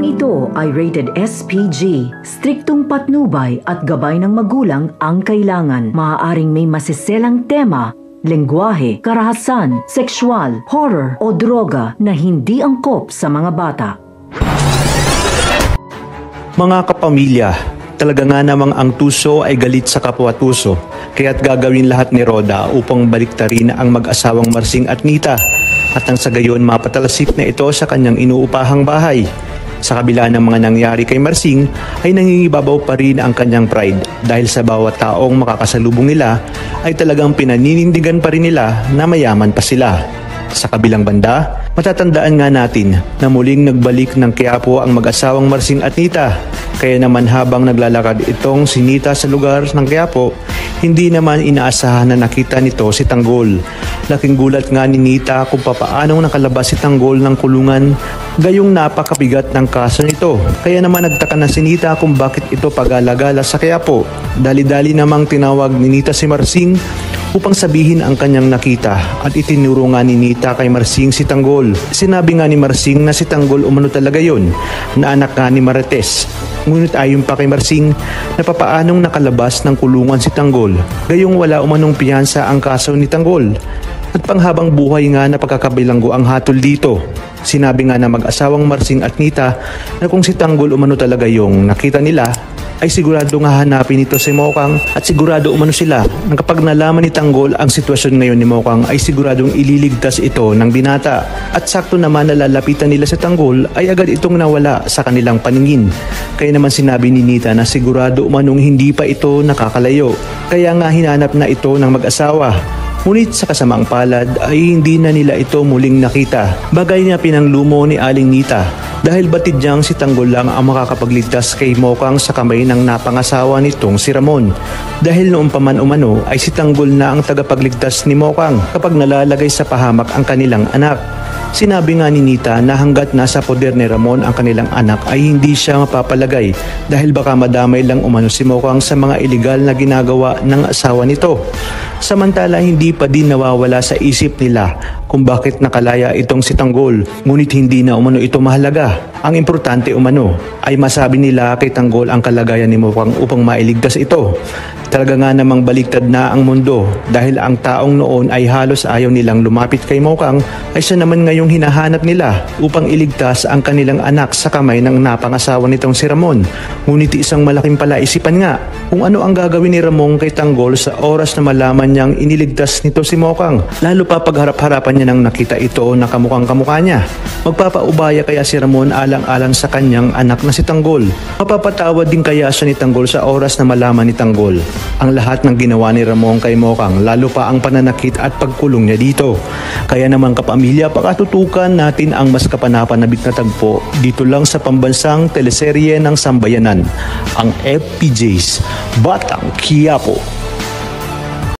Programang ito ay rated SPG. Striktong patnubay at gabay ng magulang ang kailangan. Maaaring may masiselang tema, lengguwahe, karahasan, sexual, horror o droga na hindi angkop sa mga bata. Mga kapamilya, talaga nga namang ang tuso ay galit sa kapwa-tuso. Kaya't gagawin lahat ni Roda upang baliktarin ang mag-asawang Marsing at Nita at nang sa gayon mapatalasik na ito sa kanyang inuupahang bahay. Sa kabila ng mga nangyari kay Marsing ay nangingibabaw pa rin ang kanyang pride dahil sa bawat taong makakasalubong nila ay talagang pinaninindigan pa rin nila na mayaman pa sila. Sa kabilang banda, matatandaan nga natin na muling nagbalik ng Quiapo ang mag-asawang Marsing at Nita. Kaya naman habang naglalakad itong si Nita sa lugar ng Quiapo, hindi naman inaasahan na nakita nito si Tanggol. Laking gulat nga ni Nita kung papaanong nakalabas si Tanggol ng kulungan, gayong napakabigat ng kaso nito. Kaya naman nagtaka na si Nita kung bakit ito pag-alagala sa Quiapo. Dali-dali namang tinawag ni Nita si Marsing upang sabihin ang kanyang nakita at itinuro nga ni Nita kay Marsing si Tanggol. Sinabi nga ni Marsing na si Tanggol umano talaga yon, na anak nga ni Marites. Ngunit ayon pa kay Marsing na papaanong nakalabas ng kulungan si Tanggol, gayong wala umanong piyansa ang kaso ni Tanggol. At panghabang buhay nga na pagkakabilanggo ang hatol dito. Sinabi nga na mag-asawang Marsing at Nita na kung si Tanggol umano talaga yung nakita nila, ay sigurado nga hanapin ito si Mokang at sigurado umano sila na kapag nalaman ni Tanggol ang sitwasyon ngayon ni Mokang ay siguradong ililigtas ito ng binata. At sakto naman na lalapitan nila si Tanggol ay agad itong nawala sa kanilang paningin. Kaya naman sinabi ni Nita na sigurado umanong hindi pa ito nakakalayo. Kaya nga hinanap na ito ng mag-asawa. Ngunit sa kasamaang palad ay hindi na nila ito muling nakita. Bagay na pinanglumo ni Aling Nita dahil batid niyang si Tanggol lang ang makakapagligtas kay Mokang sa kamay ng napangasawa nitong si Ramon. Dahil noong paman umano ay si Tanggol na ang tagapagligtas ni Mokang kapag nalalagay sa pahamak ang kanilang anak. Sinabi nga ni Nita na hanggat nasa poder ni Ramon ang kanilang anak ay hindi siya mapapalagay dahil baka madamay lang umano si Mokang sa mga ilegal na ginagawa ng asawa nito. Samantala hindi pa din nawawala sa isip nila kung bakit nakalaya itong si Tanggol, ngunit hindi na umano ito mahalaga. Ang importante umano ay masabi nila kay Tanggol ang kalagayan ni Mokang upang mailigtas ito. Talaga nga namang baliktad na ang mundo dahil ang taong noon ay halos ayaw nilang lumapit kay Mokang ay siya naman ngayong hinahanap nila upang iligtas ang kanilang anak sa kamay ng napangasawa nitong si Ramon. Ngunit isang malaking palaisipan nga kung ano ang gagawin ni Ramon kay Tanggol sa oras na malaman niyang iniligtas nito si Mokang, lalo pa pagharap-harapan niya nang nakita ito na kamukhang-kamukha niya. Magpapaubaya kaya si Ramon alang-alang sa kanyang anak na si Tanggol? Mapapatawad din kaya siya ni Tanggol sa oras na malaman ni Tanggol ang lahat ng ginawa ni Ramon kay Mokang, lalo pa ang pananakit at pagkulong niya dito? Kaya naman kapamilya, pakatutukan natin ang mas kapanapanabik na tagpo dito lang sa pambansang teleserye ng Sambayanan, ang FPJ's Batang Quiapo.